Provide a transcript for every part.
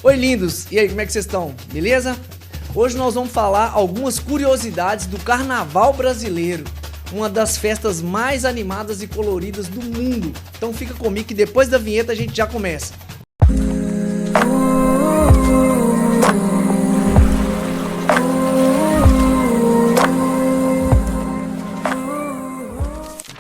Oi lindos, e aí, como é que vocês estão? Beleza? Hoje nós vamos falar algumas curiosidades do Carnaval brasileiro, uma das festas mais animadas e coloridas do mundo. Então fica comigo que depois da vinheta a gente já começa.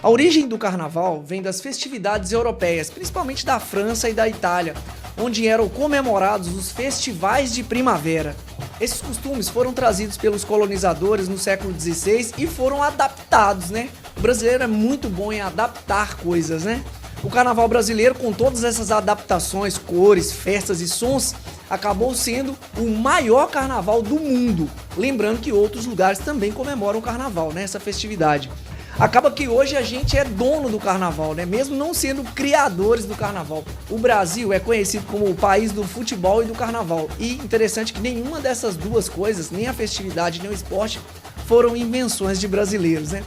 A origem do Carnaval vem das festividades europeias, principalmente da França e da Itália, onde eram comemorados os festivais de primavera. Esses costumes foram trazidos pelos colonizadores no século XVI e foram adaptados, né? O brasileiro é muito bom em adaptar coisas, né? O Carnaval brasileiro, com todas essas adaptações, cores, festas e sons, acabou sendo o maior carnaval do mundo. Lembrando que outros lugares também comemoram o Carnaval, né? Essa festividade. Acaba que hoje a gente é dono do Carnaval, né? Mesmo não sendo criadores do Carnaval. O Brasil é conhecido como o país do futebol e do Carnaval. E interessante que nenhuma dessas duas coisas, nem a festividade nem o esporte, foram invenções de brasileiros, né?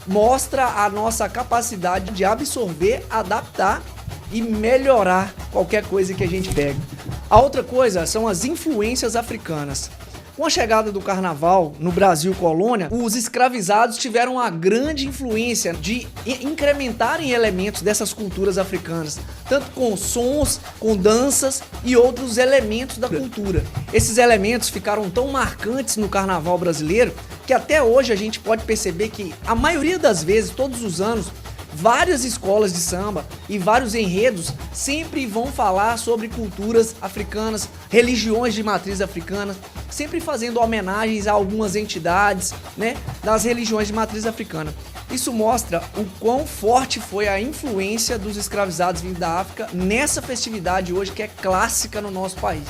Mostra a nossa capacidade de absorver, adaptar e melhorar qualquer coisa que a gente pega. A outra coisa são as influências africanas. Com a chegada do Carnaval no Brasil colônia, os escravizados tiveram uma grande influência de incrementarem elementos dessas culturas africanas, tanto com sons, com danças e outros elementos da cultura. Esses elementos ficaram tão marcantes no Carnaval brasileiro que até hoje a gente pode perceber que a maioria das vezes, todos os anos, várias escolas de samba e vários enredos sempre vão falar sobre culturas africanas, religiões de matriz africana, sempre fazendo homenagens a algumas entidades, né, das religiões de matriz africana. Isso mostra o quão forte foi a influência dos escravizados vindos da África nessa festividade hoje que é clássica no nosso país.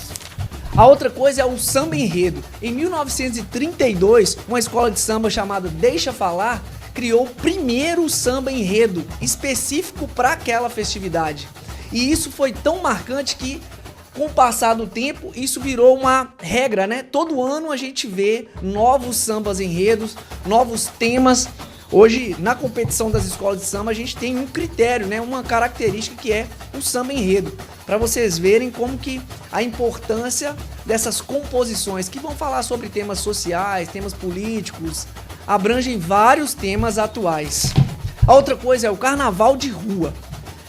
A outra coisa é o samba enredo. Em 1932, uma escola de samba chamada Deixa Falar criou o primeiro samba enredo específico para aquela festividade. E isso foi tão marcante que, com o passar do tempo, isso virou uma regra, né? Todo ano a gente vê novos sambas enredos, novos temas. Hoje, na competição das escolas de samba, a gente tem um critério, né? Uma característica que é o samba enredo. Para vocês verem como que a importância dessas composições que vão falar sobre temas sociais, temas políticos, abrangem vários temas atuais. A outra coisa é o carnaval de rua.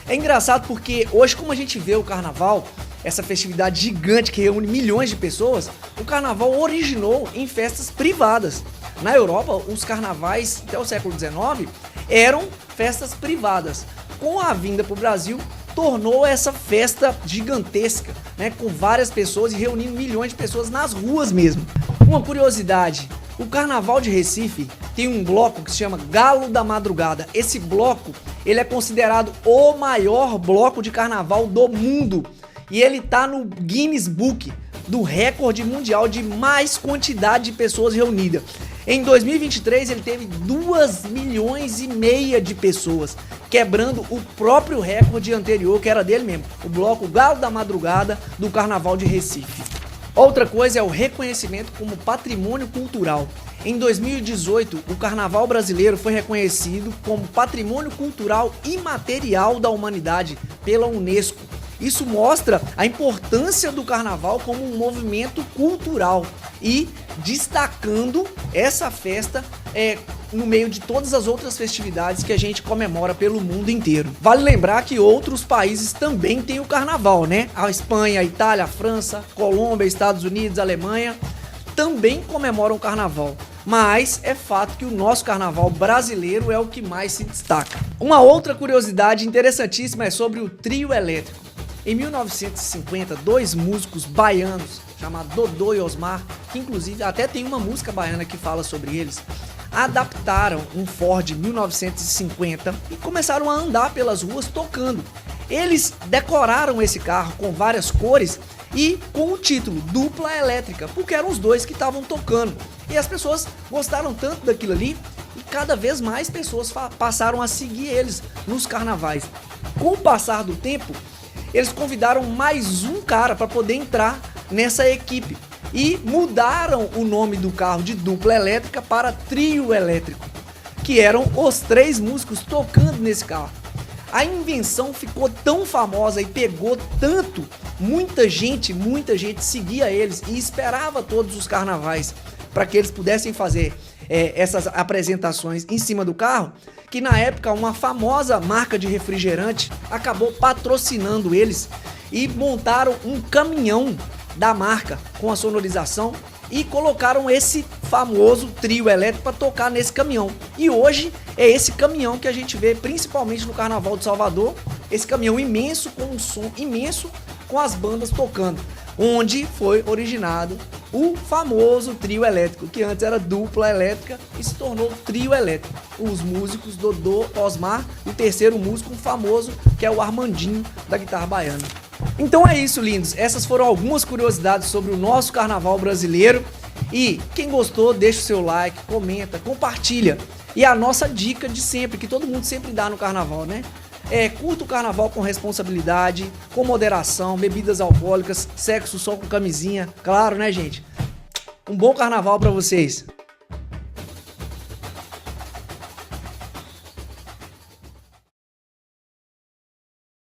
É engraçado porque hoje, como a gente vê o carnaval, essa festividade gigante que reúne milhões de pessoas, o carnaval originou em festas privadas. Na Europa, os carnavais até o século XIX eram festas privadas. Com a vinda para o Brasil, tornou essa festa gigantesca, né, com várias pessoas e reunindo milhões de pessoas nas ruas mesmo. Uma curiosidade: o Carnaval de Recife tem um bloco que se chama Galo da Madrugada. Esse bloco, ele é considerado o maior bloco de carnaval do mundo. E ele tá no Guinness Book do recorde mundial de mais quantidade de pessoas reunidas. Em 2023, ele teve 2,5 milhões de pessoas, quebrando o próprio recorde anterior, que era dele mesmo, o bloco Galo da Madrugada do Carnaval de Recife. Outra coisa é o reconhecimento como patrimônio cultural. Em 2018, o Carnaval brasileiro foi reconhecido como patrimônio cultural imaterial da humanidade pela Unesco. Isso mostra a importância do Carnaval como um movimento cultural e destacando essa festa no meio de todas as outras festividades que a gente comemora pelo mundo inteiro. Vale lembrar que outros países também têm o Carnaval, né? A Espanha, a Itália, a França, Colômbia, Estados Unidos, a Alemanha também comemoram o Carnaval. Mas é fato que o nosso Carnaval brasileiro é o que mais se destaca. Uma outra curiosidade interessantíssima é sobre o trio elétrico. Em 1950, dois músicos baianos, chamados Dodô e Osmar, que inclusive até tem uma música baiana que fala sobre eles, adaptaram um Ford 1950 e começaram a andar pelas ruas tocando. Eles decoraram esse carro com várias cores e com o título Dupla Elétrica, porque eram os dois que estavam tocando. E as pessoas gostaram tanto daquilo ali e cada vez mais pessoas passaram a seguir eles nos carnavais. Com o passar do tempo, eles convidaram mais um cara para poder entrar nessa equipe e mudaram o nome do carro de Dupla Elétrica para Trio Elétrico, que eram os três músicos tocando nesse carro. A invenção ficou tão famosa e pegou tanto muita gente seguia eles e esperava todos os carnavais para que eles pudessem fazer essas apresentações em cima do carro, que na época uma famosa marca de refrigerante acabou patrocinando eles e montaram um caminhão da marca com a sonorização e colocaram esse famoso trio elétrico para tocar nesse caminhão. E hoje é esse caminhão que a gente vê principalmente no Carnaval de Salvador, esse caminhão imenso com um som imenso com as bandas tocando, onde foi originado o famoso trio elétrico, que antes era dupla elétrica e se tornou trio elétrico. Os músicos Dodô, Osmar e o terceiro músico famoso, que é o Armandinho da guitarra baiana. Então é isso, lindos. Essas foram algumas curiosidades sobre o nosso carnaval brasileiro. E quem gostou, deixa o seu like, comenta, compartilha. E a nossa dica de sempre, que todo mundo sempre dá no carnaval, né? Curta o carnaval com responsabilidade, com moderação, bebidas alcoólicas, sexo só com camisinha. Claro, né, gente? Um bom carnaval pra vocês.